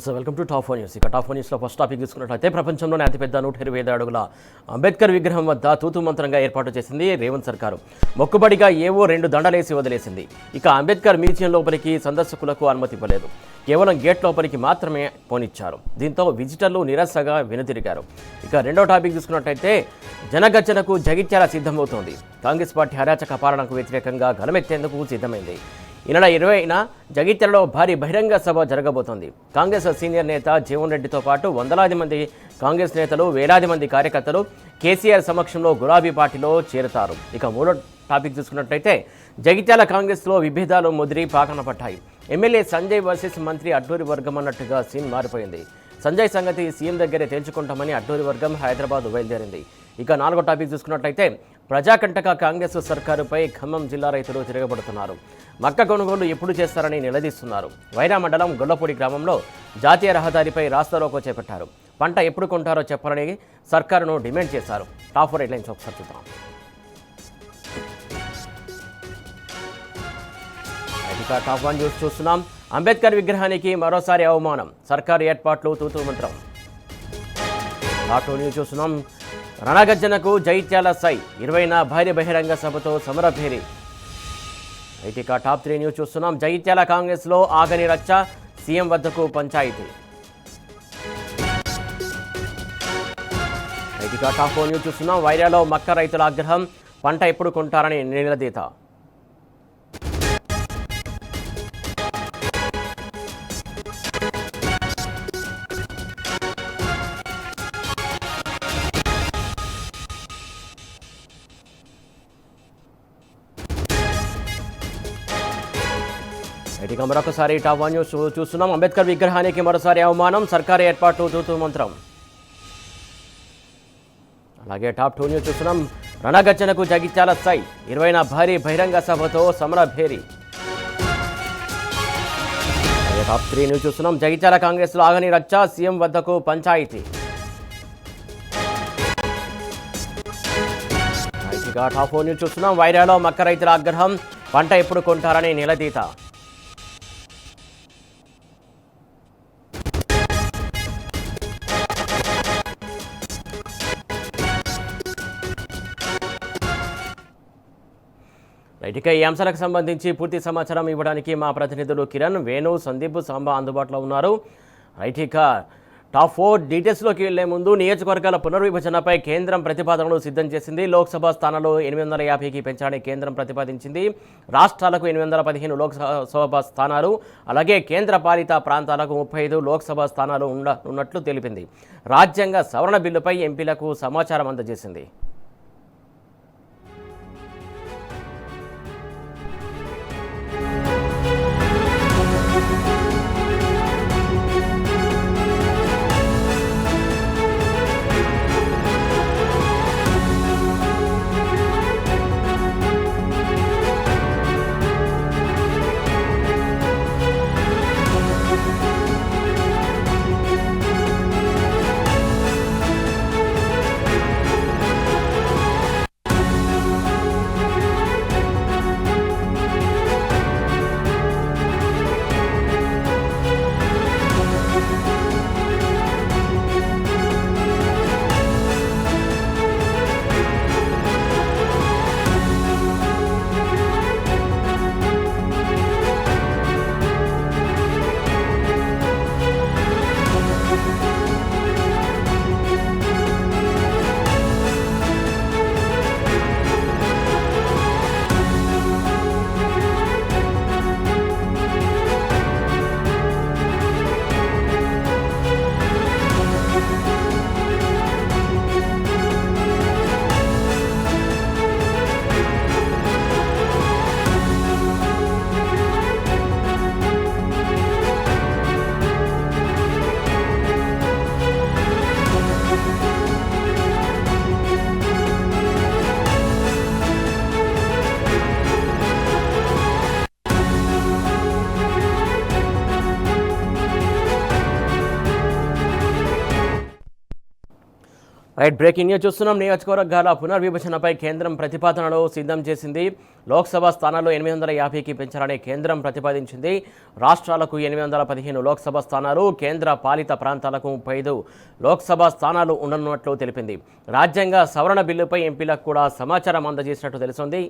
నమస్తే, welcome to top 4 news. ఇక top 4 న్యూస్లో ఫస్ట్ టాపిక్ తీసుకున్నట్లయితే ప్రపంచంలోనే అతిపెద్ద 125 అడుగుల అంబేద్కర్ విగ్రహం వద్ద తూతు మంత్రంగా ఏర్పాటు చేసింది రేవంత్ సర్కారు. మొక్కుబడిగా ఏవో 2 దండలేసి వదిలేసింది. ఇక అంబేద్కర్ మ్యూజియం లోపలికి సందర్శకులకు అనుమతి ఇవ్వలేదు. కేవలం గేట్ లోపలికి మాత్రమే పోనిచ్చారు. దీంతో విజిటర్లు నిరాశగా వెనుతిరిగారు. ఇక రెండో టాపిక్ తీసుకున్నట్లయితే జనగర్జనకు జగిత్యాల సిద్ధమవుతోంది. కాంగ్రెస్ పార్టీ అరాచక పాలనకు వ్యతిరేకంగా గలమెత్తేందుకు సిద్ధమైంది. ఈ నెల 20న జగిత్యాలలో భారీ బహిరంగ సభ జరగబోతోంది. కాంగ్రెస్ సీనియర్ నేత జీవన్ రెడ్డితో పాటు వందలాది మంది కాంగ్రెస్ నేతలు, వేలాది మంది కార్యకర్తలు కేసీఆర్ సమక్షంలో గులాబీ పార్టీలో చేరుతారు. ఇక మూడో టాపిక్ చూసుకున్నట్లయితే జగిత్యాల కాంగ్రెస్లో విభేదాలు ముదిరి పాకన పట్టాయి. ఎమ్మెల్యే సంజయ్ వర్సెస్ మంత్రి అడ్డూరి వర్గం అన్నట్టుగా సీన్ మారిపోయింది. సంజయ్ సంగతి సీఎం దగ్గరే తేల్చుకుంటామని అడ్డూరి వర్గం హైదరాబాద్ బయలుదేరింది. ఇక నాలుగో టాపిక్ చూసుకున్నట్లయితే ప్రజాకంటక కాంగ్రెస్ సర్కారుపై ఖమ్మం జిల్లా రైతులు తిరగబడుతున్నారు. మక్క కొనుగోలు ఎప్పుడు చేస్తారని నిలదీస్తున్నారు. వైరా మండలం గొల్లపూడి గ్రామంలో జాతీయ రహదారిపై రాస్తారోకో చేపట్టారు. పంట ఎప్పుడు కొంటారో చెప్పాలని సర్కారును డిమాండ్ చేశారు. టాప్ 4 హెడ్లైన్స్ ఒకసారి చూద్దాం. ఇక టాప్ 1 న్యూస్ చూస్తున్నాం. అంబేద్కర్ విగ్రహానికి మరోసారి అవమానం, సర్కారు ఏర్పాట్లు తూతూ మంత్రం. టాప్ 2 న్యూస్ చూస్తున్నాం. రణగర్జనకు జైత్యాల సై, 20న భారీ బహిరంగ సభతో సమరభేరి. ఇక టాప్ 3 న్యూస్ చూస్తున్నాం. జగిత్యాల కాంగ్రెస్లో ఆగని రచ్చ, సీఎం వద్దకు పంచాయతీ. ఇక టాప్ 4 న్యూస్ చూస్తున్నాం. వైరాలో మక్క రైతుల ఆగ్రహం, పంట ఎప్పుడు కొంటారని నిలదీత. ఇక మరొకసారి టాప్ 1 న్యూస్ చూస్తున్నాం. అంబేద్కర్ విగ్రహానికి మరోసారి అవమానం, సర్కారు ఏర్పాటు తూతూ మంత్రం. అలాగే టాప్ 2 న్యూస్ చూస్తున్నాం. రణగర్జనకు జగిత్యాల సై, 20న భారీ బహిరంగ సభతో సమరభేరి. అలాగే టాప్ 3 న్యూస్ చూస్తున్నాం. జగిత్యాల కాంగ్రెస్లో ఆగని రచ్చ, సీఎం వద్దకు పంచాయతీ. ఇక టాప్ 4 న్యూస్ చూస్తున్నాం. వైరాలో మక్క రైతుల ఆగ్రహం, పంట ఎప్పుడు కొంటారని నిలదీత. ఇక ఈ అంశాలకు సంబంధించి పూర్తి సమాచారం ఇవ్వడానికి మా ప్రతినిధులు కిరణ్, వేణు, సందీప్, సాంబా అందుబాటులో ఉన్నారు. ఇక టాప్ 4 డీటెయిల్స్లోకి వెళ్లే ముందు నియోజకవర్గాల పునర్విభజనపై కేంద్రం ప్రతిపాదనలు సిద్ధం చేసింది. లోక్సభ స్థానాలు 850కి పెంచాలని కేంద్రం ప్రతిపాదించింది. రాష్ట్రాలకు 815 లోక్సభ స్థానాలు, అలాగే కేంద్ర పాలిత ప్రాంతాలకు 35 లోక్సభ స్థానాలు ఉన్నట్లు తెలిపింది. రాజ్యాంగ సవరణ బిల్లుపై ఎంపీలకు సమాచారం అందజేసింది. రైట్, బ్రేకింగ్ న్యూస్ చూస్తున్నాం. నియోజకవర్గాల పునర్విభజనపై కేంద్రం ప్రతిపాదనలు సిద్ధం చేసింది. లోక్సభ స్థానాలు 850కి పెంచాలని కేంద్రం ప్రతిపాదించింది. రాష్ట్రాలకు 815 లోక్సభ స్థానాలు, కేంద్ర పాలిత ప్రాంతాలకు 35 లోక్సభ స్థానాలు ఉండనున్నట్లు తెలిపింది. రాజ్యాంగ సవరణ బిల్లుపై ఎంపీలకు కూడా సమాచారం అందజేసినట్టు తెలిసింది.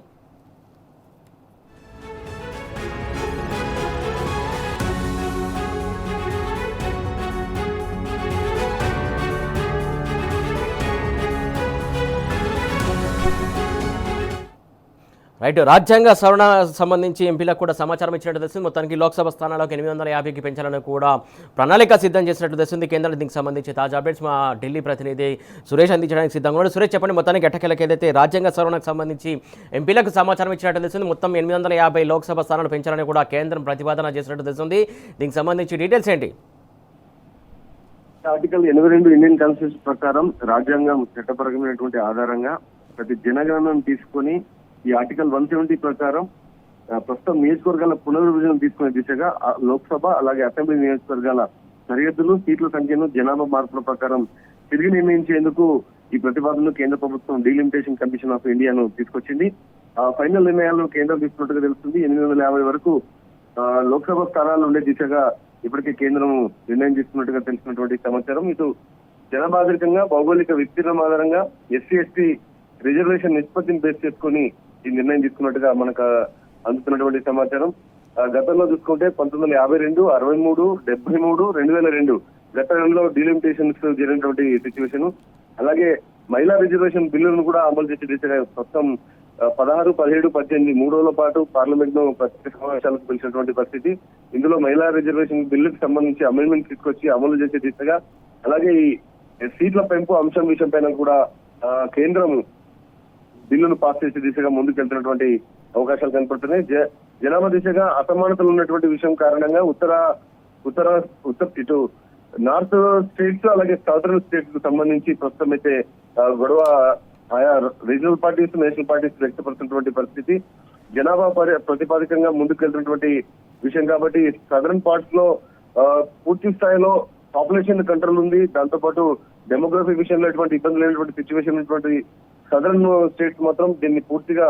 రైట్, రాజ్యాంగ సవరణ సంబంధించి ఎంపీలకు కూడా సమాచారం ఇచ్చినట్టు తెలిసింది. మొత్తానికి లోక్సభ స్థానాలకు 850కి పెంచాలని కూడా ప్రణాళిక సిద్ధం చేసినట్టు తెలిసింది. కేంద్రం దీనికి సంబంధించి తాజా అప్డేట్స్ మా ఢిల్లీ ప్రతినిధి సురేష్ అందించడానికి సిద్ధంగా ఉన్నాడు. సురేష్, చెప్పండి, మొత్తానికి ఎట్టకేలకు ఏదైతే రాజ్యాంగ సవరణకు సంబంధించి ఎంపీలకు సమాచారం ఇచ్చినట్టు తెలిసింది. మొత్తం 850 లోక్సభ స్థానాలు పెంచాలని కూడా కేంద్రం ప్రతిపాదన చేసినట్టు తెలిసింది. దీనికి సంబంధించి డీటెయిల్స్ ఏంటి? ఆర్టికల్ 82 ఇండియన్ కాన్స్టిట్యూషన్ ప్రకారం రాజ్యాంగం చట్టపరమైనటువంటి ఆధారంగా ప్రతి జనగణనను తీసుకొని ఈ ఆర్టికల్ 170 ప్రకారం ప్రస్తుతం నియోజకవర్గాల పునర్విభజన తీసుకునే దిశగా లోక్సభ అలాగే అసెంబ్లీ నియోజకవర్గాల సరిహద్దులు, సీట్ల సంఖ్యను జనాభా మార్పుల ప్రకారం తిరిగి నిర్ణయించేందుకు ఈ ప్రతిపాదనను కేంద్ర ప్రభుత్వం డీలిమిటేషన్ కమిషన్ ఆఫ్ ఇండియాను తీసుకొచ్చింది. ఫైనల్ నిర్ణయాలను కేంద్రం తీసుకున్నట్టుగా తెలుస్తుంది. 850 వరకు లోక్సభ స్థానాలు ఉండే దిశగా ఇప్పటికే కేంద్రం నిర్ణయం తీసుకున్నట్టుగా తెలిసినటువంటి సమాచారం. ఇటు జనాభాధికంగా భౌగోళిక విస్తీర్ణం ఆధారంగా ఎస్సీ ఎస్టీ రిజర్వేషన్ నిష్పత్తిని బేస్ చేసుకుని ఈ నిర్ణయం తీసుకున్నట్టుగా మనకు అందుతున్నటువంటి సమాచారం. గతంలో చూసుకుంటే 1952, 63, 73, 2002 గత రెండులో డీలిమిటేషన్స్ జరిగినటువంటి సిచ్యువేషన్. అలాగే మహిళా రిజర్వేషన్ బిల్లును కూడా అమలు చేసే దిశగా మొత్తం 16, 17, 18 3 రోజుల పాటు పార్లమెంట్ లో ప్రత్యేక సమావేశాలకు పిలిచినటువంటి పరిస్థితి. ఇందులో మహిళా రిజర్వేషన్ బిల్లుకు సంబంధించి అమెండ్మెంట్ తీసుకొచ్చి అమలు చేసే దిశగా, అలాగే ఈ సీట్ల పెంపు అంశం విషయం పైన కూడా కేంద్రం బిల్లును పాస్ చేసే దిశగా ముందుకెళ్తున్నటువంటి అవకాశాలు కనపడుతున్నాయి. జనాభా దిశగా అసమానతలు ఉన్నటువంటి విషయం కారణంగా ఇటు నార్త్ స్టేట్స్ అలాగే సౌదర్న్ స్టేట్స్ కు సంబంధించి ప్రస్తుతం అయితే గొడవ ఆయా రీజనల్ పార్టీస్, నేషనల్ పార్టీస్ వ్యక్తపడుతున్నటువంటి పరిస్థితి. జనాభా ప్రతిపాదికంగా ముందుకెళ్తున్నటువంటి విషయం కాబట్టి సదరన్ పార్ట్స్ లో పూర్తి స్థాయిలో పాపులేషన్ కంట్రోల్ ఉంది. దాంతోపాటు డెమోగ్రఫీ విషయంలో ఎటువంటి ఇబ్బంది లేనటువంటి సిచ్యువేషన్ ఉన్నటువంటి సదరన్ స్టేట్స్ మాత్రం దీన్ని పూర్తిగా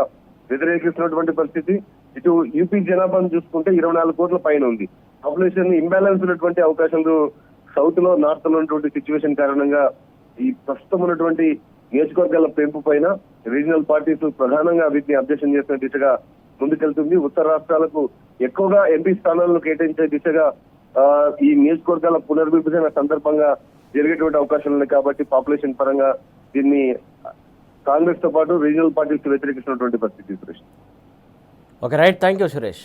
వ్యతిరేకిస్తున్నటువంటి పరిస్థితి. ఇటు యూపీ జనాభాను చూసుకుంటే 24 కోట్ల పైన ఉంది. పాపులేషన్ ఇంబ్యాలెన్స్ ఉన్నటువంటి అవకాశాలు సౌత్ లో, నార్త్ లో ఉన్నటువంటి సిచ్యువేషన్ కారణంగా ఈ ప్రస్తుతం ఉన్నటువంటి నియోజకవర్గాల పెంపు పైన రీజనల్ పార్టీస్ ప్రధానంగా వీటిని అబ్జెక్షన్ చేసిన దిశగా ముందుకెళ్తుంది. ఉత్తర రాష్ట్రాలకు ఎక్కువగా ఎంపీ స్థానాలను కేటాయించే దిశగా ఈ నియోజకవర్గాల పునర్విభజన సందర్భంగా జరిగేటువంటి అవకాశాలు ఉన్నాయి. కాబట్టి పాపులేషన్ పరంగా దీన్ని కాంగ్రెస్ తో పాటు రీజనల్ పార్టీస్ వ్యతిరేకిస్తున్నటువంటి పరిస్థితి. Suresh, okay, right, thank you Suresh.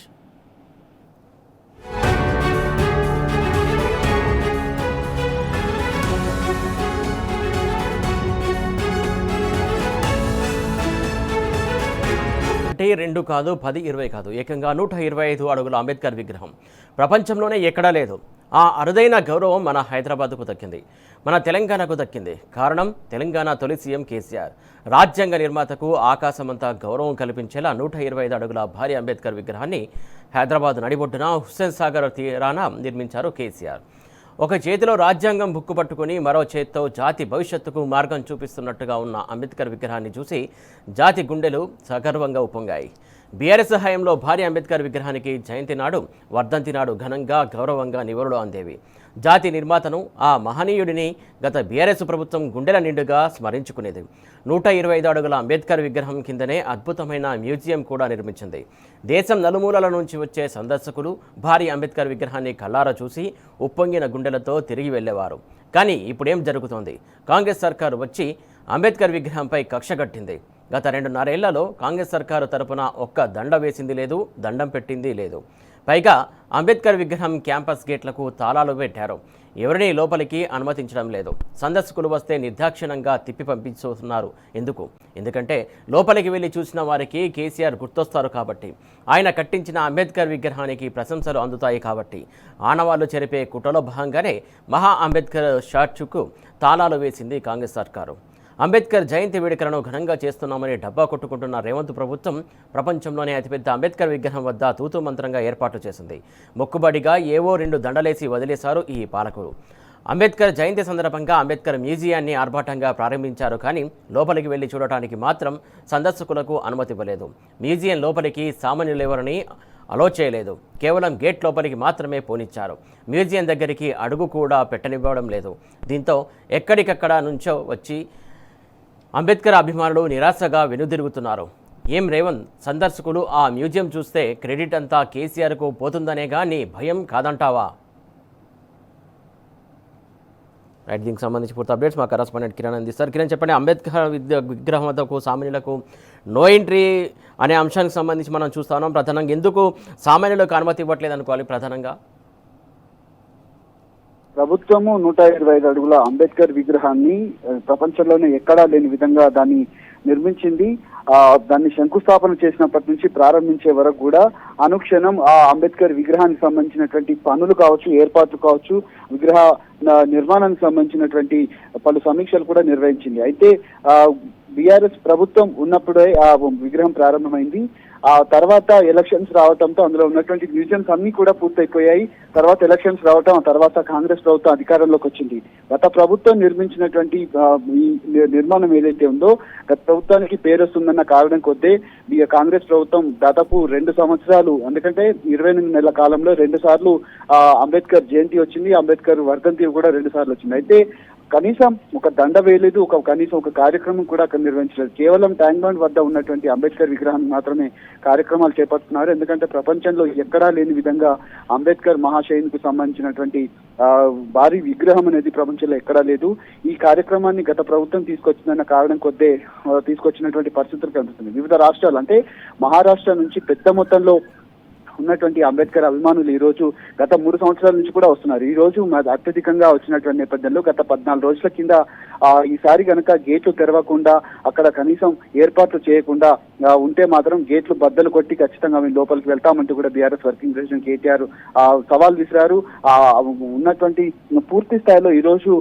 రెండు కాదు, 10, 20 కాదు, ఏకంగా 125 అడుగుల అంబేద్కర్ విగ్రహం ప్రపంచంలోనే ఎక్కడా లేదు. ఆ అరుదైన గౌరవం మన హైదరాబాద్కు దక్కింది, మన తెలంగాణకు దక్కింది. కారణం తెలంగాణ తొలి సీఎం కేసీఆర్. రాజ్యాంగ నిర్మాతకు ఆకాశమంతా గౌరవం కల్పించేలా 125 అడుగుల భారీ అంబేద్కర్ విగ్రహాన్ని హైదరాబాద్ నడిబొడ్డున హుస్సేన్ సాగర్ తీరాన నిర్మించారు కేసీఆర్. ఒక చేతిలో రాజ్యాంగం బుక్కు పట్టుకుని మరో చేతితో జాతి భవిష్యత్తుకు మార్గం చూపిస్తున్నట్టుగా ఉన్న అంబేద్కర్ విగ్రహాన్ని చూసి జాతి గుండెలు సగర్వంగా ఉప్పొంగాయి. బీఆర్ఎస్ హయాంలో భారీ అంబేద్కర్ విగ్రహానికి జయంతి నాడు, వర్ధంతి నాడు ఘనంగా గౌరవంగా నివాళులు అందేవి. జాతి నిర్మాతను, ఆ మహనీయుడిని గత బీఆర్ఎస్ ప్రభుత్వం గుండెల నిండుగా స్మరించుకునేది. 125 అడుగుల అంబేద్కర్ విగ్రహం కిందనే అద్భుతమైన మ్యూజియం కూడా నిర్మించింది. దేశం నలుమూలల నుంచి వచ్చే సందర్శకులు భారీ అంబేద్కర్ విగ్రహాన్ని కళ్ళారా చూసి ఉప్పొంగిన గుండెలతో తిరిగి వెళ్లేవారు. కానీ ఇప్పుడేం జరుగుతోంది? కాంగ్రెస్ సర్కారు వచ్చి అంబేద్కర్ విగ్రహంపై కక్ష కట్టింది. గత 2.5 ఏళ్లలో కాంగ్రెస్ సర్కారు తరపున ఒక్క దండ వేసింది లేదు, దండం పెట్టింది లేదు. పైగా అంబేద్కర్ విగ్రహం క్యాంపస్ గేట్లకు తాళాలు పెట్టారు. ఎవరినీ లోపలికి అనుమతించడం లేదు. సందర్శకులు వస్తే నిర్దాక్షిణంగా తిప్పి పంపిస్తున్నారు. ఎందుకంటే లోపలికి వెళ్ళి చూసిన వారికి కేసీఆర్ గుర్తొస్తారు కాబట్టి, ఆయన కట్టించిన అంబేద్కర్ విగ్రహానికి ప్రశంసలు అందుతాయి కాబట్టి. ఆనవాళ్లు చెరిపే కుట్రలో భాగంగానే మహా అంబేద్కర్ స్టాచ్యూకు తాళాలు వేసింది కాంగ్రెస్ సర్కారు. అంబేద్కర్ జయంతి వేడుకలను ఘనంగా చేస్తున్నామని డబ్బా కొట్టుకుంటున్న రేవంత్ ప్రభుత్వం ప్రపంచంలోనే అతిపెద్ద అంబేద్కర్ విగ్రహం వద్ద తూతూ మంత్రంగా ఏర్పాటు చేసింది. మొక్కుబడిగా ఏవో 2 దండలేసి వదిలేశారు ఈ పాలకులు. అంబేద్కర్ జయంతి సందర్భంగా అంబేద్కర్ మ్యూజియాన్ని ఆర్భాటంగా ప్రారంభించారు, కానీ లోపలికి వెళ్లి చూడటానికి మాత్రం సందర్శకులకు అనుమతి ఇవ్వలేదు. మ్యూజియం లోపలికి సామాన్యులెవరిని అలో చేయలేదు. కేవలం గేట్ లోపలికి మాత్రమే పోనిచ్చారు. మ్యూజియం దగ్గరికి అడుగు కూడా పెట్టనివ్వడం లేదు. దీంతో ఎక్కడికక్కడ నుంచో వచ్చి అంబేద్కర్ అభిమానులు నిరాశగా వెనుదిరుగుతున్నారు. ఏం రేవంత్, సందర్శకులు ఆ మ్యూజియం చూస్తే క్రెడిట్ అంతా కేసీఆర్కు పోతుందనే కానీ భయం కాదంటావా? రైట్, దీనికి సంబంధించి పూర్తి అప్డేట్స్ మా కరెస్పాండెంట్ కిరణ్ అందిస్తారు. కిరణ్, చెప్పండి, అంబేద్కర్ విగ్రహం వద్దకు సామాన్యులకు నో ఎంట్రీ అనే అంశానికి సంబంధించి మనం చూస్తా ఉన్నాం. ప్రధానంగా ఎందుకు సామాన్యులకు అనుమతి ఇవ్వట్లేదు అనుకోవాలి? ప్రధానంగా ప్రభుత్వము 125 అడుగుల అంబేద్కర్ విగ్రహాన్ని ప్రపంచంలోనే ఎక్కడా లేని విధంగా దాన్ని నిర్మించింది. దాన్ని శంకుస్థాపన చేసినప్పటి నుంచి ప్రారంభించే వరకు కూడా అనుక్షణం ఆ అంబేద్కర్ విగ్రహానికి సంబంధించినటువంటి పనులు కావచ్చు, ఏర్పాట్లు కావచ్చు, విగ్రహ నిర్మాణానికి సంబంధించినటువంటి పలు సమీక్షలు కూడా నిర్వహించింది. అయితే బీఆర్ఎస్ ప్రభుత్వం ఉన్నప్పుడే ఆ విగ్రహం ప్రారంభమైంది. ఆ తర్వాత ఎలక్షన్స్ రావడంతో అందులో ఉన్నటువంటి మ్యూజియంస్ అన్ని కూడా పూర్తయిపోయాయి. తర్వాత ఎలక్షన్స్ రావటం, ఆ తర్వాత కాంగ్రెస్ ప్రభుత్వం అధికారంలోకి వచ్చింది. గత ప్రభుత్వం నిర్మించినటువంటి ఈ నిర్మాణం ఏదైతే ఉందో, గత ప్రభుత్వానికి పేరు వస్తుందన్న కారణం కొద్దీ కాంగ్రెస్ ప్రభుత్వం దాదాపు 2 సంవత్సరాలు, ఎందుకంటే 28 నెలల కాలంలో 2 సార్లు అంబేద్కర్ జయంతి వచ్చింది, అంబేద్కర్ వర్ధంతి కూడా 2 సార్లు వచ్చింది. అయితే కనీసం ఒక దండ వేయలేదు, కనీసం ఒక కార్యక్రమం కూడా అక్కడ నిర్వహించలేదు. కేవలం ట్యాంక్ బండ్ వద్ద ఉన్నటువంటి అంబేద్కర్ విగ్రహాన్ని మాత్రమే కార్యక్రమాలు చేపడుతున్నారు. ఎందుకంటే ప్రపంచంలో ఎక్కడా లేని విధంగా అంబేద్కర్ మహాశయునికి సంబంధించినటువంటి భారీ విగ్రహం అనేది ప్రపంచంలో ఎక్కడా లేదు. ఈ కార్యక్రమాన్ని గత ప్రభుత్వం తీసుకొచ్చిందన్న కారణం కొద్దే తీసుకొచ్చినటువంటి పరిస్థితులు కనిపిస్తుంది. వివిధ రాష్ట్రాలు, అంటే మహారాష్ట్ర నుంచి పెద్ద మొత్తంలో ఉన్నటువంటి అంబేద్కర్ అభిమానులు ఈ రోజు గత 3 సంవత్సరాల నుంచి కూడా వస్తున్నారు. ఈ రోజు అత్యధికంగా వచ్చినటువంటి నేపథ్యంలో గత 14 రోజుల కింద ఈసారి కనుక గేట్లు తెరవకుండా, అక్కడ కనీసం ఏర్పాట్లు చేయకుండా ఉంటే మాత్రం గేట్లు బద్దలు కొట్టి ఖచ్చితంగా మేము లోపలికి వెళ్తామంటూ కూడా బీఆర్ఎస్ వర్కింగ్ ప్రెసిడెంట్ కేటీఆర్ సవాల్ విసిరారు. ఉన్నటువంటి పూర్తి స్థాయిలో ఈ రోజు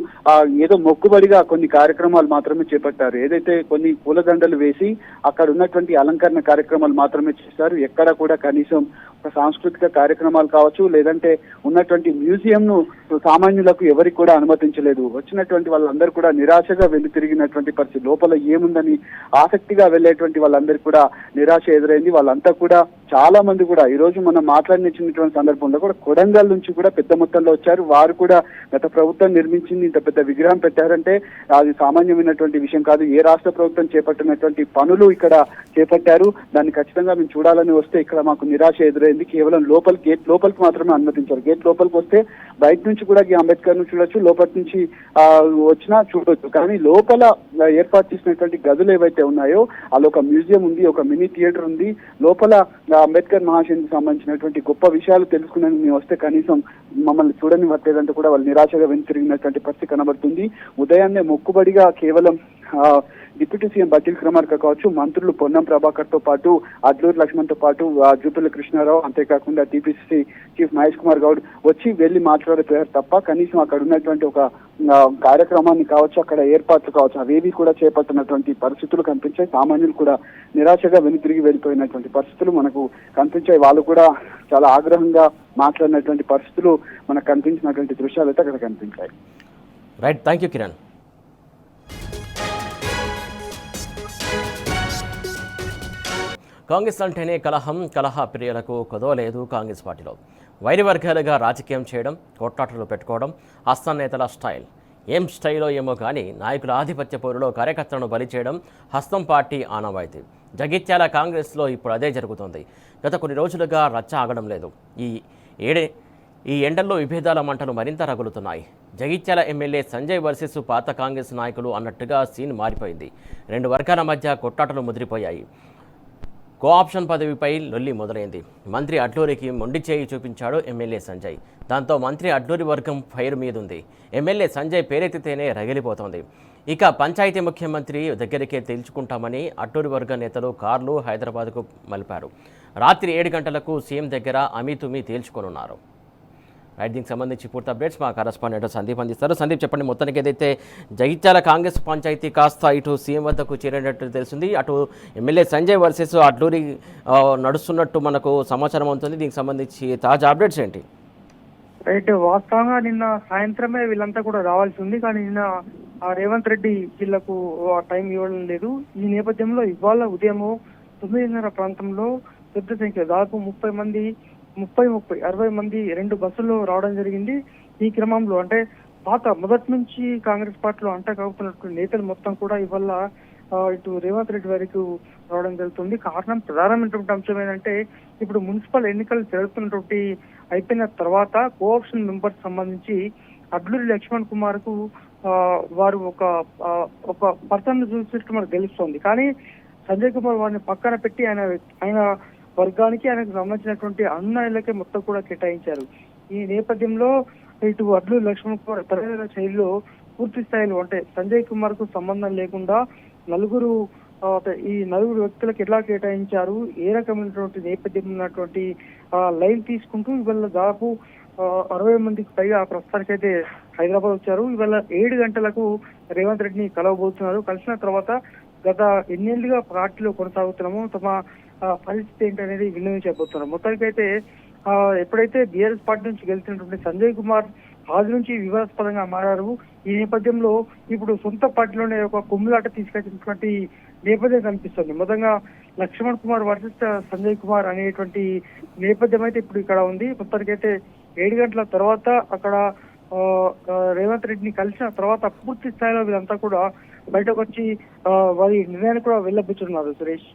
ఏదో మొక్కుబడిగా కొన్ని కార్యక్రమాలు మాత్రమే చేపట్టారు. ఏదైతే కొన్ని పూలదండలు వేసి అక్కడ ఉన్నటువంటి అలంకరణ కార్యక్రమాలు మాత్రమే చేశారు. ఎక్కడ కూడా కనీసం సాంస్కృతిక కార్యక్రమాలు కావచ్చు, లేదంటే ఉన్నటువంటి మ్యూజియంను సామాన్యులకు ఎవరికి కూడా అనుమతించలేదు. వచ్చినటువంటి వాళ్ళందరూ కూడా నిరాశగా వెళ్లి తిరిగినటువంటి పరిస్థితి. లోపల ఏముందని ఆసక్తిగా వెళ్లేటువంటి వాళ్ళందరికీ కూడా నిరాశ ఎదురైంది. వాళ్ళంతా కూడా చాలా మంది కూడా ఈ రోజు మనం మాట్లాడినటువంటి సందర్భంలో కూడా కొడంగల్ నుంచి కూడా పెద్ద మొత్తంలో వచ్చారు. వారు కూడా గత ప్రభుత్వం నిర్మించింది ఇంత పెద్ద విగ్రహం పెట్టారంటే అది సామాన్యమైనటువంటి విషయం కాదు. ఏ రాష్ట్ర ప్రభుత్వం చేపట్టినటువంటి పనులు ఇక్కడ చేపట్టారు, దాన్ని ఖచ్చితంగా మేము చూడాలని వస్తే ఇక్కడ మాకు నిరాశ ఎదురైంది. కేవలం గేట్ లోపలికి మాత్రమే అనుమతించారు. గేట్ లోపలికి వస్తే బయట నుంచి కూడా అంబేద్కర్ ను చూడొచ్చు, లోపలి నుంచి వచ్చినా చూడొచ్చు. కానీ లోపల ఏర్పాటు చేసినటువంటి గదులు ఏవైతే ఉన్నాయో, అలా ఒక మ్యూజియం ఉంది, ఒక మినీ థియేటర్ ఉంది. లోపల అంబేద్కర్ మహాశయునికి సంబంధించినటువంటి గొప్ప విషయాలు తెలుసుకునేందుకు మేము వస్తే కనీసం మమ్మల్ని చూడని వట్టేదంటూ కూడా వాళ్ళు నిరాశగా వెనుతిరిగినటువంటి పరిస్థితి కనబడుతుంది. ఉదయాన్నే మొక్కుబడిగా కేవలం డిప్యూటీ సీఎం బట్టి విక్రమార్క కావచ్చు, మంత్రులు పొన్నం ప్రభాకర్ తో పాటు, అడ్లూరు లక్ష్మణ్ తో పాటు, జూపల్లి కృష్ణారావు, అంతేకాకుండా టీపీసీసీ చీఫ్ మహేష్ కుమార్ గౌడ్ వచ్చి వెళ్లి మాట్లాడిపోయారు తప్ప కనీసం అక్కడ ఉన్నటువంటి ఒక కార్యక్రమాన్ని కావచ్చు, అక్కడ ఏర్పాట్లు కావచ్చు, అవేవి కూడా చేపట్టినటువంటి పరిస్థితులు కనిపించాయి. సామాన్యులు కూడా నిరాశగా వెనుతిరిగి వెళ్ళిపోయినటువంటి పరిస్థితులు మనకు కనిపించాయి. వాళ్ళు కూడా చాలా ఆగ్రహంగా మాట్లాడినటువంటి పరిస్థితులు మనకు కనిపించినటువంటి దృశ్యాలు అయితే అక్కడ కనిపించాయి. Right, thank you Kiran. Congress అంటేనే కలహ ప్రియులకు కొదవలేదు. కాంగ్రెస్ పార్టీలో వైరి వర్గాలుగా రాజకీయం చేయడం, కొట్లాటలు పెట్టుకోవడం హస్తం నేతల స్టైల్. ఏం స్టైలో ఏమో కానీ నాయకుల ఆధిపత్య పోరులో కార్యకర్తలను బలి చేయడం హస్తం పార్టీ ఆనవాయితీ. జగిత్యాల కాంగ్రెస్లో ఇప్పుడు అదే జరుగుతోంది. గత కొన్ని రోజులుగా రచ్చ ఆగడం లేదు. ఈ ఎండల్లో విభేదాల మంటలు మరింత రగులుతున్నాయి. జగిత్యాల ఎమ్మెల్యే సంజయ్ వర్సెస్ పాత కాంగ్రెస్ నాయకులు అన్నట్టుగా సీన్ మారిపోయింది. 2 వర్గాల మధ్య కొట్లాటలు ముదిరిపోయాయి. కోఆప్షన్ పదవిపై లొల్లి మొదలైంది. మంత్రి అడ్లూరికి మొండి చేయి చూపించాడు ఎమ్మెల్యే సంజయ్. దాంతో మంత్రి అడ్లూరి వర్గం ఫైర్ మీదుంది. ఎమ్మెల్యే సంజయ్ పేరెత్తితేనే రగిలిపోతోంది. ఇక పంచాయతీ ముఖ్యమంత్రి దగ్గరికే తేల్చుకుంటామని అడ్లూరి వర్గ నేతలు కార్లు హైదరాబాద్కు మలిపారు. రాత్రి 7 గంటలకు సీఎం దగ్గర అమీతుమీ తేల్చుకోనున్నారు. రైట్, దీనికి సంబంధించి పూర్తి అప్డేట్స్ మా కరెస్పాండెంట్ సందీప్ అందిస్తారు. సందీప్, చెప్పండి, మొత్తానికి ఏదైతే జగిత్యాల కాంగ్రెస్ పంచాయతీ కాస్త ఇటు సీఎం వద్దకు చేరినట్టు తెలిసింది, అటు ఎమ్మెల్యే సంజయ్ వర్సెస్ అడ్లూరి నడుస్తున్నట్టు మనకు సమాచారం అవుతుంది. దీనికి సంబంధించి తాజా అప్డేట్స్ ఏంటి? రైట్. వాస్తవంగా నిన్న సాయంత్రమే వీళ్ళంతా కూడా రావాల్సి ఉంది, కానీ నిన్న రేవంత్ రెడ్డి వీళ్లకు టైం ఇవ్వడం లేదు. ఈ నేపథ్యంలో ఇవాళ ఉదయం 9:30 ప్రాంతంలో పెద్ద సంఖ్య దాదాపు 60 మంది 2 బస్సుల్లో రావడం జరిగింది. ఈ క్రమంలో అంటే మొదటి నుంచి కాంగ్రెస్ పార్టీలో అంటకాగుతున్నటువంటి నేతలు మొత్తం కూడా ఇవాళ ఇటు రేవంత్ రెడ్డి వరకు రావడం జరుగుతుంది. కారణం ప్రధానమైనటువంటి అంశం ఏంటంటే ఇప్పుడు మున్సిపల్ ఎన్నికలు జరుగుతున్నటువంటి అయిపోయిన తర్వాత కోఆప్షన్ మెంబర్స్ సంబంధించి అడ్లూరి లక్ష్మణ్ కుమార్ కు వారు ఒక పర్సన్ చూసినట్టు మనకు తెలుస్తోంది. కానీ సంజయ్ కుమార్ వారిని పక్కన పెట్టి ఆయన వర్గానికి ఆయనకు సంబంధించినటువంటి అన్నయ్యలకే మొత్తం కూడా కేటాయించారు. ఈ నేపథ్యంలో ఇటు అడ్లూరి లక్ష్మణ్ కుమార్ తరగతి శైలిలో పూర్తి స్థాయిలో అంటే సంజయ్ కుమార్ కు సంబంధం లేకుండా ఈ నలుగురు వ్యక్తులకు ఎలా కేటాయించారు, ఏ రకమైనటువంటి నేపథ్యం ఉన్నటువంటి లైన్ తీసుకుంటూ ఇవాళ దాదాపు 60 మందికి పైగా ప్రస్తుతానికైతే హైదరాబాద్ వచ్చారు. ఇవాళ 7 గంటలకు రేవంత్ రెడ్డిని కలవబోతున్నారు. కలిసిన తర్వాత గత ఎన్నేళ్లుగా పార్టీలో కొనసాగుతున్నామో తమ పరిస్థితి ఏంటనేది విన్నవించబోతున్నారు. మొత్తానికైతే ఎప్పుడైతే బీఆర్ఎస్ పార్టీ నుంచి గెలిచినటువంటి సంజయ్ కుమార్ ఆది నుంచి వివాదాస్పదంగా మారారు. ఈ నేపథ్యంలో ఇప్పుడు సొంత పార్టీలోనే ఒక కుమ్ములాట తీసుకొచ్చినటువంటి నేపథ్యం కనిపిస్తుంది. మొత్తంగా లక్ష్మణ్ కుమార్ వర్సెస్ సంజయ్ కుమార్ అనేటువంటి నేపథ్యం అయితే ఇప్పుడు ఇక్కడ ఉంది. మొత్తానికైతే 7 గంటల తర్వాత అక్కడ రేవంత్ రెడ్డిని కలిసిన తర్వాత పూర్తి స్థాయిలో వీళ్ళంతా కూడా బయటకు వచ్చి వారి నిర్ణయాన్ని కూడా వెళ్ళబుచ్చున్నారు. సురేష్,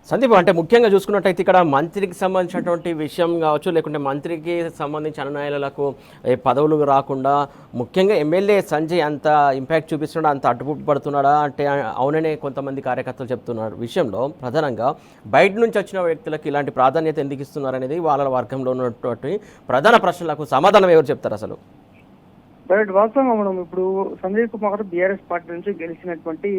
సందీప్, అంటే ముఖ్యంగా చూసుకున్నట్టయితే ఇక్కడ మంత్రికి సంబంధించినటువంటి విషయం కావచ్చు, లేకుంటే మంత్రికి సంబంధించిన అనుయాయులకు పదవులు రాకుండా ముఖ్యంగా ఎమ్మెల్యే సంజయ్ అంత ఇంపాక్ట్ చూపిస్తున్నాడా, అంత అడ్డుపడుతున్నాడా అంటే అవుననే కొంతమంది కార్యకర్తలు చెప్తున్నారు. విషయంలో ప్రధానంగా బయట నుంచి వచ్చిన వ్యక్తులకు ఇలాంటి ప్రాధాన్యత ఎందుకు ఇస్తున్నారు అనేది వాళ్ళ వర్గంలో ఉన్నటువంటి ప్రధాన ప్రశ్నలకు సమాధానం ఎవరు చెప్తారు అసలు? వాస్తవంగా మనం ఇప్పుడు సంజయ్ కుమార్ బీఆర్ఎస్ పార్టీ నుంచి గెలిచినటువంటి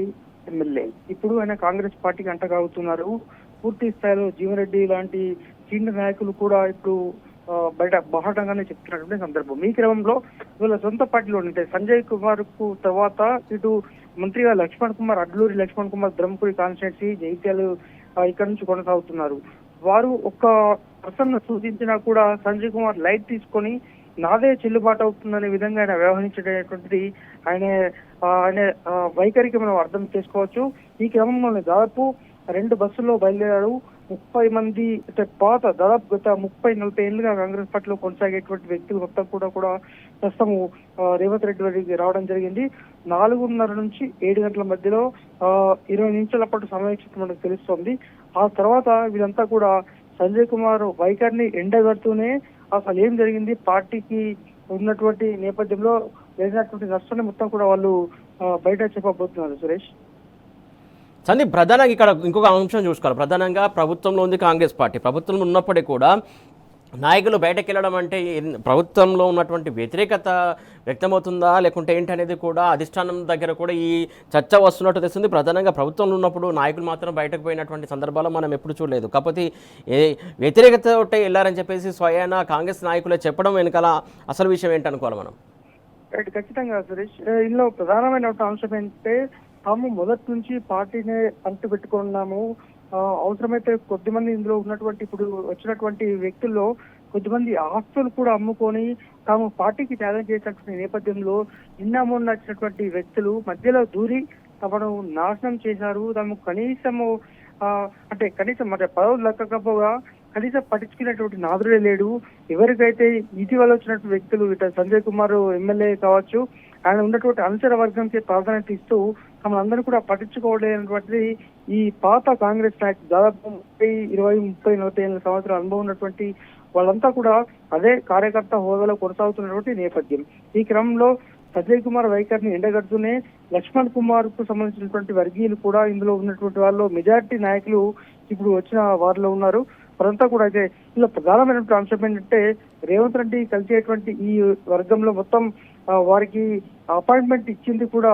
ఎమ్మెల్యే, ఇప్పుడు ఆయన కాంగ్రెస్ పార్టీకి అంటగాగుతున్నారు. పూర్తి స్థాయిలో జీవన్రెడ్డి లాంటి సీనియర్ నాయకులు కూడా ఇప్పుడు బయట బాహటంగానే చెప్తున్నటువంటి సందర్భం. ఈ క్రమంలో వీళ్ళ సొంత పార్టీలో ఉంటే సంజయ్ కుమార్ కు తర్వాత ఇటు మంత్రిగా లక్ష్మణ్ కుమార్, అడ్లూరి లక్ష్మణ్ కుమార్ ధర్మపురి కాన్స్టిట్యున్సీ జైత్యాలు ఇక్కడ నుంచి కొనసాగుతున్నారు. వారు ఒక్క పర్సన్ సూచించినా కూడా సంజయ్ కుమార్ లైట్ తీసుకొని నాదే చెల్లుబాటు అవుతుందనే విధంగా ఆయన వ్యవహరించేటటువంటిది ఆయన వైఖరికి మనం అర్థం చేసుకోవచ్చు. ఈ క్రమంలోనే దాదాపు 2 బస్సుల్లో బయలుదేరాడు. 30 మంది అంటే దాదాపు గత 30-40 ఏళ్లుగా కాంగ్రెస్ పార్టీలో కొనసాగేటువంటి వ్యక్తులు మొత్తం కూడా ప్రస్తుతం రేవంత్ రెడ్డి వారికి రావడం జరిగింది. 4:30 నుంచి 7 గంటల మధ్యలో 20 నిమిషాల పాటు సమావేశం మనకు తెలుస్తోంది. ఆ తర్వాత వీళ్ళంతా కూడా సంజయ్ కుమార్ వైఖరిని ఎండగడుతూనే అసలు ఏం జరిగింది, పార్టీకి ఉన్నటువంటి నేపథ్యంలో జరిగినటువంటి నష్టాన్ని మొత్తం కూడా వాళ్ళు బయట చెప్పబోతున్నారు. సురేష్, సందీప్, ప్రధానంగా ఇక్కడ ఇంకొక అంశం చూసుకోవాలి. ప్రధానంగా ప్రభుత్వంలో ఉంది కాంగ్రెస్ పార్టీ. ప్రభుత్వంలో ఉన్నప్పటికీ కూడా నాయకులు బయటకు వెళ్ళడం అంటే ప్రభుత్వంలో ఉన్నటువంటి వ్యతిరేకత వ్యక్తమవుతుందా లేకుంటే ఏంటనేది కూడా అధిష్టానం దగ్గర కూడా ఈ చర్చ వస్తున్నట్టు తెస్తుంది. ప్రధానంగా ప్రభుత్వంలో ఉన్నప్పుడు నాయకులు మాత్రం బయటకు పోయినటువంటి సందర్భాలు మనం ఎప్పుడు చూడలేదు. కాకపోతే వ్యతిరేకత వెళ్ళారని చెప్పేసి స్వయాన కాంగ్రెస్ నాయకులే చెప్పడం వెనకాల అసలు విషయం ఏంటనుకోవాలి మనం? ఖచ్చితంగా సురేష్, ఇందులో ప్రధానమైన అంశం ఏంటంటే తాము మొదటి నుంచి పార్టీనే అంటు పెట్టుకున్నాము. అవసరమైతే కొద్దిమంది ఇందులో ఉన్నటువంటి ఇప్పుడు వచ్చినటువంటి వ్యక్తుల్లో కొద్దిమంది ఆస్తులు కూడా అమ్ముకొని తాము పార్టీకి త్యాగం చేసినటువంటి నేపథ్యంలో నిన్న మొన్న వచ్చినటువంటి వ్యక్తులు మధ్యలో దూరి తమను నాశనం చేశారు. తాము కనీసము అంటే పదవులు లెక్కకపోగా కనీసం పట్టించుకునేటువంటి నాదుడే లేడు. ఎవరికైతే ఇటీవల వచ్చినటువంటి వ్యక్తులు ఇట సంజయ్ కుమార్ ఎమ్మెల్యే కావచ్చు, ఆయన ఉన్నటువంటి అనుచర వర్గంకి ప్రాధాన్యత ఇస్తూ తమనందరూ కూడా పట్టించుకోవలేనటువంటిది ఈ పాత కాంగ్రెస్ నాయకులు దాదాపు 20-30-40 ఏళ్ళ సంవత్సరాల అనుభవం ఉన్నటువంటి వాళ్ళంతా కూడా అదే కార్యకర్త హోదాలో కొనసాగుతున్నటువంటి నేపథ్యం. ఈ క్రమంలో సంజయ్ కుమార్ వైఖరిని ఎండగడుతూనే లక్ష్మణ్ కుమార్ కు సంబంధించినటువంటి వర్గీయులు కూడా ఇందులో ఉన్నటువంటి వాళ్ళు మెజారిటీ నాయకులు ఇప్పుడు వచ్చిన వారిలో ఉన్నారు. వారంతా కూడా అయితే ఇందులో ప్రధానమైనటువంటి అంశం ఏంటంటే రేవంత్ రెడ్డి కలిసేటువంటి ఈ వర్గంలో మొత్తం వారికి అపాయింట్మెంట్ ఇచ్చింది కూడా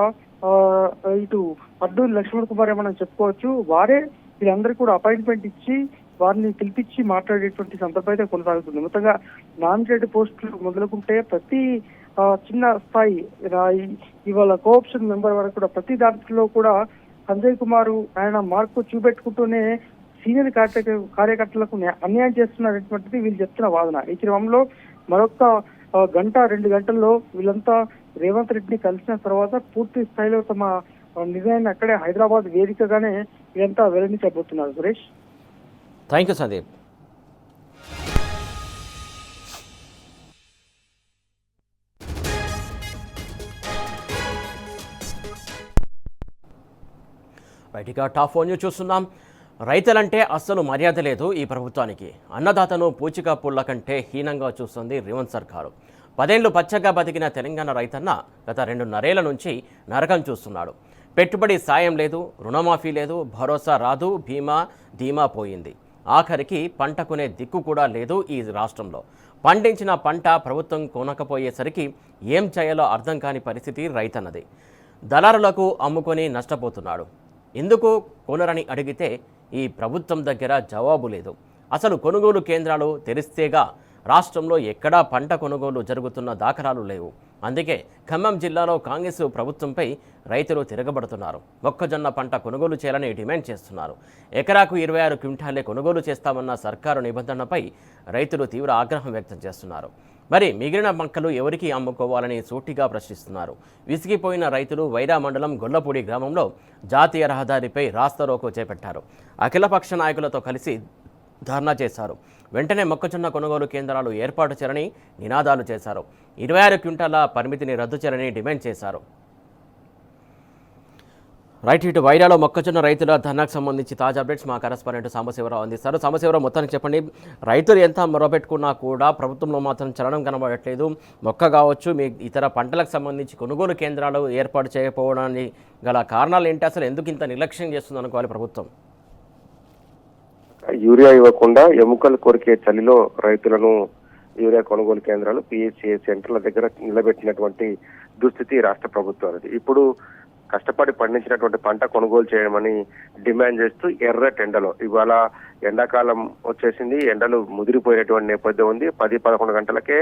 ఇటు అడ్లూరి లక్ష్మణ్ కుమార్ మనం చెప్పుకోవచ్చు. వారే వీళ్ళందరికీ కూడా అపాయింట్మెంట్ ఇచ్చి వారిని పిలిపించి మాట్లాడేటువంటి సందర్భం అయితే కొనసాగుతుంది. మొత్తంగా నామినేటెడ్ పోస్టులు మొదలుకుంటే ప్రతి చిన్న స్థాయి ఇవాళ కోఆప్షన్ మెంబర్ వరకు కూడా ప్రతి దాంట్లో కూడా సంజయ్ కుమార్ ఆయన మార్పు చూపెట్టుకుంటూనే సీనియర్ కార్యకర్తలకు అన్యాయం చేస్తున్నటువంటిది వీళ్ళు చెప్తున్న వాదన. ఈ క్రమంలో మరొక గంట 2 గంటల్లో వీళ్ళంతా రేవంత్ రెడ్డిని కలిసిన తర్వాత పూర్తి స్థాయిలో తమ నిర్ణయాన్ని అక్కడే హైదరాబాద్ వేదికగానే వీళ్ళంతా వెల్లడించబోతున్నారు. Suresh, thank you Sandeep. Right, ఇక టాప్ 4 న్యూస్ చూస్తున్నాం. రైతులంటే అస్సలు మర్యాద లేదు ఈ ప్రభుత్వానికి. అన్నదాతను పూచిక పుల్ల కంటే హీనంగా చూస్తుంది రేవంత్ సర్కారు. 10 ఏళ్లు పచ్చగా బతికిన తెలంగాణ రైతన్న గత 2.5 ఏళ్ల నుంచి నరకం చూస్తున్నాడు. పెట్టుబడి సాయం లేదు, రుణమాఫీ లేదు, భరోసా రాదు, ధీమా పోయింది. ఆఖరికి పంట కొనే దిక్కు కూడా లేదు ఈ రాష్ట్రంలో. పండించిన పంట ప్రభుత్వం కొనకపోయేసరికి ఏం చేయాలో అర్థం కాని పరిస్థితి రైతన్నది. దళారులకు అమ్ముకొని నష్టపోతున్నాడు. ఎందుకు కొనరని అడిగితే ఈ ప్రభుత్వం దగ్గర జవాబు లేదు. అసలు కొనుగోలు కేంద్రాలు తెరిస్తేగా రాష్ట్రంలో ఎక్కడా పంట కొనుగోలు జరుగుతున్న దాఖలాలు లేవు. అందుకే ఖమ్మం జిల్లాలో కాంగ్రెస్ ప్రభుత్వంపై రైతులు తిరగబడుతున్నారు. మొక్కజొన్న పంట కొనుగోలు చేయాలని డిమాండ్ చేస్తున్నారు. ఎకరాకు 26 క్వింటాలే కొనుగోలు చేస్తామన్న సర్కారు నిబంధనపై రైతులు తీవ్ర ఆగ్రహం వ్యక్తం చేస్తున్నారు. మరి మిగిలిన మొక్కలు ఎవరికి అమ్ముకోవాలని సూటిగా ప్రశ్నిస్తున్నారు. విసిగిపోయిన రైతులు వైరా మండలం గొల్లపూడి గ్రామంలో జాతీయ రహదారిపై రాస్తారోకో చేపట్టారు. అఖిలపక్ష నాయకులతో కలిసి ధర్నా చేశారు. వెంటనే మొక్కజొన్న కొనుగోలు కేంద్రాలు ఏర్పాటు చేయాలని నినాదాలు చేశారు. 26 క్వింటాల పరిమితిని రద్దు చేయాలని డిమాండ్ చేశారు. రైట్, ఇటు వైరాలో మొక్కజొన్న రైతుల ధర్నాకు సంబంధించి తాజా అప్డేట్స్ మా కరెస్పాండెంట్ సాంబశివరావు అందిస్తారు. సాంబశివరావు, మొత్తానికి చెప్పండి. రైతులు ఎంత మొరబెట్టుకున్నా కూడా ప్రభుత్వంలో మాత్రం చలనం కనబడట్లేదు. మొక్క కావచ్చు, మీ ఇతర పంటలకు సంబంధించి కొనుగోలు కేంద్రాలు ఏర్పాటు చేయకపోవడానికి గల కారణాలు ఏంటి? అసలు ఎందుకు ఇంత నిర్లక్ష్యం చేస్తుంది అనుకోవాలి ప్రభుత్వం? యూరియా ఇవ్వకుండా ఎముకలు కొరికే చలిలో రైతులను యూరియా కొనుగోలు కేంద్రాలు పిహెచ్సిఏ సెంటర్ల దగ్గర నిలబెట్టినటువంటి దుస్థితి రాష్ట్ర ప్రభుత్వానికి. ఇప్పుడు కష్టపడి పండించినటువంటి పంట కొనుగోలు చేయమని డిమాండ్ చేస్తూ ఎర్రటి ఎండలో, ఇవాళ ఎండాకాలం వచ్చేసింది, ఎండలు ముదిరిపోయినటువంటి నేపథ్యం ఉంది. 10-11 గంటలకే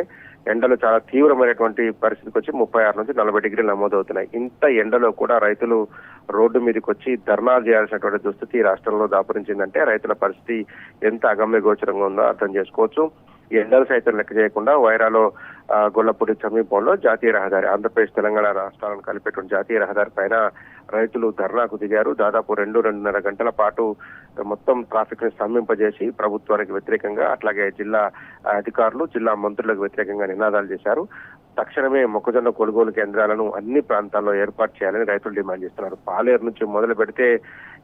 ఎండలు చాలా తీవ్రమైనటువంటి పరిస్థితికి వచ్చి 36 నుంచి 40 డిగ్రీలు నమోదవుతున్నాయి. ఇంత ఎండలో కూడా రైతులు రోడ్డు మీదకి వచ్చి ధర్నాలు చేయాల్సినటువంటి దుస్థితి రాష్ట్రంలో దాపురించిందంటే రైతుల పరిస్థితి ఎంత అగమ్య గోచరంగా ఉందో అర్థం చేసుకోవచ్చు. ఎండలు సైతం లెక్క చేయకుండా వైరాలో గొల్లపూడి సమీపంలో జాతీయ రహదారి, ఆంధ్రప్రదేశ్ తెలంగాణ రాష్ట్రాలను కలిపేటువంటి జాతీయ రహదారి పైన రైతులు ధర్నాకు దిగారు. దాదాపు 2-2.5 గంటల పాటు మొత్తం ట్రాఫిక్ ని స్తంభింపజేసి ప్రభుత్వానికి వ్యతిరేకంగా, అట్లాగే జిల్లా అధికారులు, జిల్లా మంత్రులకు వ్యతిరేకంగా నినాదాలు చేశారు. తక్షణమే మొక్కజొన్న కొనుగోలు కేంద్రాలను అన్ని ప్రాంతాల్లో ఏర్పాటు చేయాలని రైతులు డిమాండ్ చేస్తున్నారు. పాలేరు నుంచి మొదలు పెడితే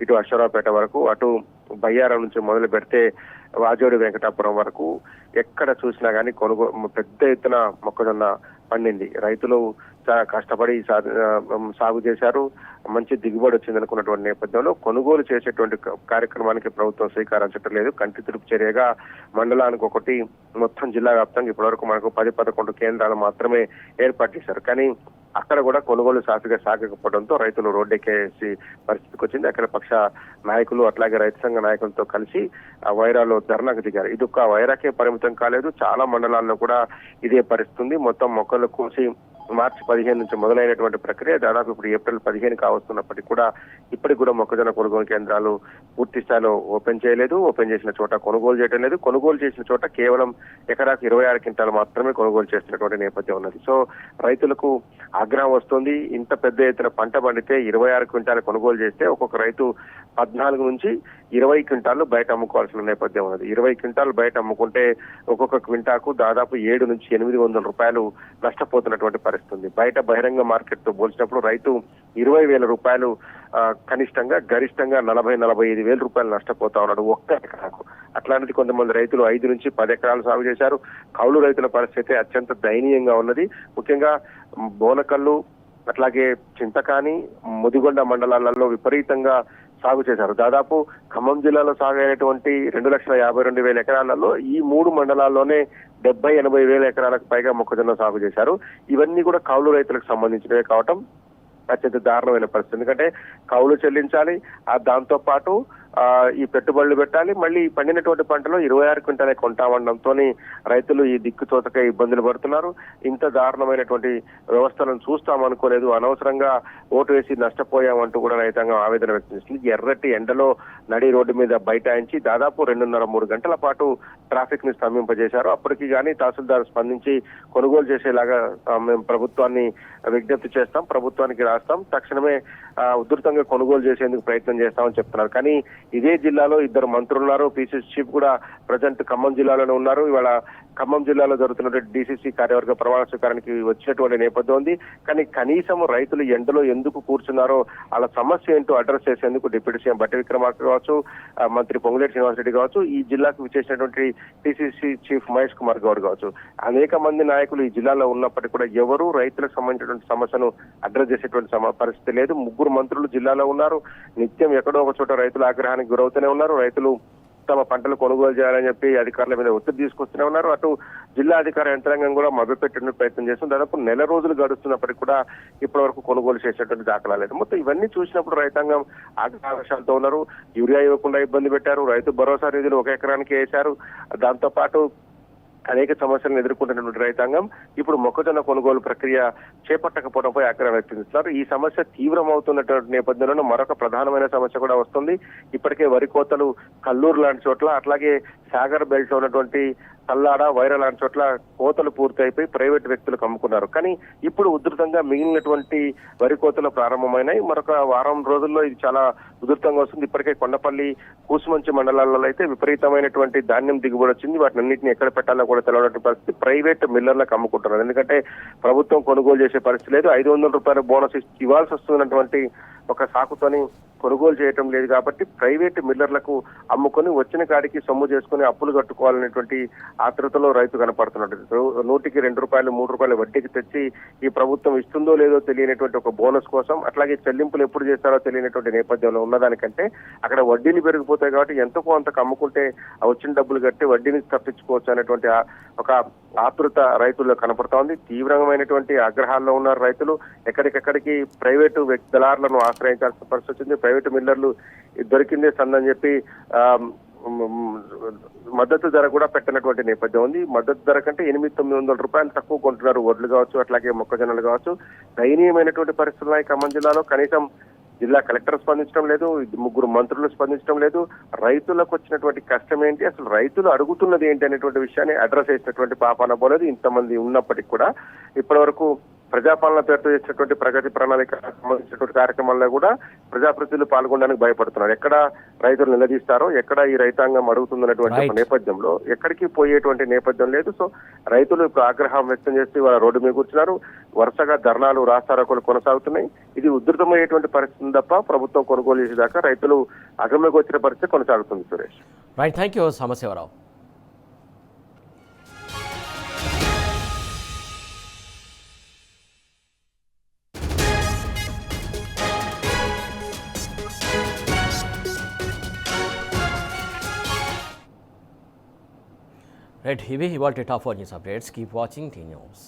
ఇటు అశ్వరావుపేట వరకు, అటు బయ్యారం నుంచి మొదలు పెడితే వాజోడి వెంకటాపురం వరకు ఎక్కడ చూసినా కానీ పెద్ద ఎత్తున మొక్కజొన్న పండింది. రైతులు చాలా కష్టపడి సాగు చేశారు. మంచి దిగుబడి వచ్చింది అనుకున్నటువంటి నేపథ్యంలో కొనుగోలు చేసేటువంటి కార్యక్రమానికి ప్రభుత్వం శ్రీకారం చుట్టలేదు. కంటి తుడుపు చర్యగా మండలానికి ఒకటి, మొత్తం జిల్లా వ్యాప్తంగా ఇప్పటివరకు మనకు 10-11 కేంద్రాలు మాత్రమే ఏర్పాటు చేశారు. కానీ అక్కడ కూడా కొనుగోలు సాఫీగా సాగకపోవడంతో రైతులు రోడ్డెక్కేసి పరిస్థితికి వచ్చింది. అక్కడ పక్ష నాయకులు అట్లాగే రైతు సంఘ నాయకులతో కలిసి ఆ వైరాలో ధర్నాకు దిగారు. ఇది ఒక వైరాకే పరిమితం కాలేదు, చాలా మండలాల్లో కూడా ఇదే పరిస్థితి ఉంది. మొత్తం మొక్కలు కోసి మార్చి 15 నుంచి మొదలైనటువంటి ప్రక్రియ దాదాపు ఇప్పుడు ఏప్రిల్ 15 కావస్తున్నప్పటికీ కూడా ఇప్పటికి కూడా మొక్కజొన్న కొనుగోలు కేంద్రాలు పూర్తి స్థాయిలో ఓపెన్ చేయలేదు. ఓపెన్ చేసిన చోట కొనుగోలు చేయడం లేదు. కొనుగోలు చేసిన చోట కేవలం ఎకరాకు 26 క్వింటాలు మాత్రమే కొనుగోలు చేస్తున్నటువంటి నేపథ్యం ఉన్నది. సో రైతులకు ఆగ్రహం వస్తుంది. ఇంత పెద్ద ఎత్తున పంట పండితే 26 క్వింటాలు కొనుగోలు చేస్తే ఒక్కొక్క రైతు 14 నుంచి 20 క్వింటాలు బయట అమ్ముకోవాల్సిన నేపథ్యం ఉన్నది. 20 క్వింటాలు బయట అమ్ముకుంటే ఒక్కొక్క క్వింటాకు దాదాపు 700 నుంచి 800 రూపాయలు నష్టపోతున్నటువంటి పరిస్థితి ఉంది. బయట బహిరంగ మార్కెట్ తో పోల్చినప్పుడు రైతు 20,000 రూపాయలు కనిష్టంగా, గరిష్టంగా 40-45 వేల రూపాయలు నష్టపోతా ఉన్నాడు ఒక్క ఎకరాకు. అట్లాంటిది కొంతమంది రైతులు 5 నుంచి 10 ఎకరాలు సాగు చేశారు. కౌలు రైతుల పరిస్థితి అత్యంత దయనీయంగా ఉన్నది. ముఖ్యంగా బోనకల్లు, అట్లాగే చింతకాని, ముదిగొండ మండలాలలో విపరీతంగా సాగు చేశారు. దాదాపు ఖమ్మం జిల్లాలో సాగు అయినటువంటి 2,52,000 ఎకరాలలో ఈ 3 మండలాల్లోనే 70-80 వేల ఎకరాలకు పైగా మొక్కజొన్న సాగు చేశారు. ఇవన్నీ కూడా కౌలు రైతులకు సంబంధించినవే కావటం అత్యంత దారుణమైన పరిస్థితి. ఎందుకంటే కౌలు చెల్లించాలి, దాంతో పాటు ఈ పెట్టుబడులు పెట్టాలి. మళ్ళీ పండినటువంటి పంటలో 26 క్వింటాలే కొంటామనడంతో రైతులు ఈ దిక్కుతోతక ఇబ్బందులు పడుతున్నారు. ఇంత దారుణమైనటువంటి వ్యవస్థలను చూస్తామనుకోలేదు, అనవసరంగా ఓటు వేసి నష్టపోయామంటూ కూడా రైతాంగం ఆవేదన వ్యక్తం చేస్తుంది. ఎర్రటి ఎండలో నడి రోడ్డు మీద బైఠాయించి దాదాపు 2.5-3 గంటల పాటు ట్రాఫిక్ ని స్తంభింపజేశారు. అప్పటికి కానీ తహసీల్దార్ స్పందించి కొనుగోలు చేసేలాగా మేము ప్రభుత్వాన్ని విజ్ఞప్తి చేస్తాం, ప్రభుత్వానికి రాస్తాం, తక్షణమే ఉధృతంగా కొనుగోలు చేసేందుకు ప్రయత్నం చేస్తామని చెప్తున్నారు. కానీ ఇదే జిల్లాలో 2 మంత్రులు ఉన్నారు. పిసిసి చీఫ్ కూడా ప్రజెంట్ ఖమ్మం జిల్లాలోనే ఉన్నారు. ఇవాళ ఖమ్మం జిల్లాలో జరుగుతున్నటువంటి డిసిసి కార్యవర్గ ప్రమాణ స్వీకారానికి వచ్చినటువంటి నేపథ్యం ఉంది. కానీ కనీసం రైతులు ఎండలో ఎందుకు కూర్చున్నారో, వాళ్ళ సమస్య ఏంటో అడ్రస్ చేసేందుకు డిప్యూటీ సీఎం బట్టి విక్రమార్క కావచ్చు, మంత్రి పొంగులేటి శ్రీనివాసరెడ్డి కావచ్చు, ఈ జిల్లాకు విచ్చేసినటువంటి పిసిసి చీఫ్ మహేష్ కుమార్ గౌడ్ కావచ్చు, అనేక మంది నాయకులు ఈ జిల్లాలో ఉన్నప్పటికీ కూడా ఎవరూ రైతులకు సంబంధించినటువంటి సమస్యను అడ్రస్ చేసేటువంటి పరిస్థితి లేదు. 3 మంత్రులు జిల్లాలో ఉన్నారు. నిత్యం ఎక్కడో ఒక చోట రైతుల ఆగ్రహానికి గురవుతూనే ఉన్నారు. రైతులు తమ పంటలు కొనుగోలు చేయాలని చెప్పి అధికారుల మీద ఒత్తిడి తీసుకొస్తూనే ఉన్నారు. అటు జిల్లా అధికార యంత్రాంగం కూడా మభ్యపెట్టే ప్రయత్నం చేస్తుంది. దాదాపు 1 రోజులు గడుస్తున్నప్పటికీ కూడా ఇప్పటి వరకు కొనుగోలు చేసేటువంటి దాఖలా లేదు. మొత్తం ఇవన్నీ చూసినప్పుడు రైతాంగం ఆగ్రహావేశాలతో ఉన్నారు. యూరియా ఇవ్వకుండా ఇబ్బంది పెట్టారు, రైతు భరోసా నిధులు 1 ఎకరానికి వేశారు. దాంతో పాటు అనేక సమస్యలను ఎదుర్కొంటున్నటువంటి రైతాంగం ఇప్పుడు మొక్కజొన్న కొనుగోలు ప్రక్రియ చేపట్టకపోవడంపై ఆగ్రహం వ్యక్తం చేస్తున్నారు. ఈ సమస్య తీవ్రమవుతున్నటువంటి నేపథ్యంలో మరొక ప్రధానమైన సమస్య కూడా వస్తుంది. ఇప్పటికే వరి కోతలు కల్లూరు లాంటి చోట్ల, అట్లాగే సాగర్ బెల్ట్ లో ఉన్నటువంటి కల్లాడ, వైరా లాంటి చోట్ల కోతలు పూర్తి అయిపోయి ప్రైవేట్ వ్యక్తులకు అమ్ముకున్నారు. కానీ ఇప్పుడు ఉధృతంగా మిగిలినటువంటి వరి కోతలు ప్రారంభమైనాయి. మరొక వారం రోజుల్లో ఇది చాలా ఉధృతంగా వస్తుంది. ఇప్పటికే కొండపల్లి, కూసుమంచి మండలాల్లో అయితే విపరీతమైనటువంటి ధాన్యం దిగుబడి వచ్చింది. వాటిని అన్నింటినీ ఎక్కడ పెట్టాలో కూడా తెలియనటువంటి పరిస్థితి. ప్రైవేట్ మిల్లర్లకు అమ్ముకుంటున్నారు. ఎందుకంటే ప్రభుత్వం కొనుగోలు చేసే పరిస్థితి లేదు. 500 రూపాయల బోనస్ ఇవ్వాల్సి వస్తున్నటువంటి ఒక సాకుతోని కొనుగోలు చేయటం లేదు. కాబట్టి ప్రైవేట్ మిల్లర్లకు అమ్ముకొని వచ్చిన కాడికి సొమ్ము చేసుకుని అప్పులు కట్టుకోవాలనేటువంటి ఆతృతలో రైతు కనపడుతున్నాడు. 100కి 2 రూపాయలు 3 రూపాయల వడ్డీకి తెచ్చి ఈ ప్రభుత్వం ఇస్తుందో లేదో తెలియనటువంటి ఒక బోనస్ కోసం, అట్లాగే చెల్లింపులు ఎప్పుడు చేస్తారో తెలియనటువంటి నేపథ్యంలో ఉన్నదానికంటే అక్కడ వడ్డీలు పెరిగిపోతాయి. కాబట్టి ఎంతో కొంత అమ్ముకుంటే వచ్చిన డబ్బులు కట్టి వడ్డీని తప్పించుకోవచ్చు అనేటువంటి ఒక ఆతృత రైతుల్లో కనపడతా ఉంది. తీవ్రమైనటువంటి ఆగ్రహాల్లో ఉన్నారు రైతులు. ఎక్కడికెక్కడికి ప్రైవేటు దళారులను ఆశ్రయించాల్సిన పరిస్థితి వచ్చింది. ప్రైవేటు మిల్లర్లు దొరికిందే సందని చెప్పి మద్దతు ధర కూడా పెట్టినటువంటి నేపథ్యం ఉంది. మద్దతు ధర కంటే 800-900 రూపాయలు తక్కువ కొంటున్నారు వడ్లు కావచ్చు, అట్లాగే మొక్కజొన్నలు కావచ్చు. దయనీయమైనటువంటి పరిస్థితులు ఉన్నాయి ఖమ్మం జిల్లాలో. కనీసం జిల్లా కలెక్టర్ స్పందించడం లేదు, 3 మంత్రులు స్పందించడం లేదు. రైతులకు వచ్చినటువంటి కష్టం ఏంటి, అసలు రైతులు అడుగుతున్నది ఏంటి అనేటువంటి విషయాన్ని అడ్రస్ చేసినటువంటి పాపాన పోలేదు. ఇంతమంది ఉన్నప్పటికీ కూడా ఇప్పటి వరకు ప్రజాపాలన పేరుతో చేసినటువంటి ప్రగతి ప్రణాళిక సంబంధించినటువంటి కార్యక్రమాల్లో కూడా ప్రజాప్రతినిధులు పాల్గొనడానికి భయపడుతున్నారు. ఎక్కడ రైతులు నిలదీస్తారో, ఎక్కడ ఈ రైతాంగం అడుగుతుందనేటువంటి నేపథ్యంలో ఎక్కడికి పోయేటువంటి నేపథ్యం లేదు. సో రైతులు ఇప్పుడు ఆగ్రహం వ్యక్తం చేసి వాళ్ళ రోడ్డు మీద కూర్చున్నారు. వరుసగా ధర్నాలు, రాస్తారోకోలు కొనసాగుతున్నాయి. ఇది ఉధృతమయ్యేటువంటి పరిస్థితి తప్ప ప్రభుత్వం కొనుగోలు చేసేదాకా రైతులు అగమ్యకు వచ్చిన పరిస్థితి కొనసాగుతుంది. Suresh, right, thank you Sambasivarao. Right, ఇవి ఇవాల్టి top 4 news updates. Keep watching tea news.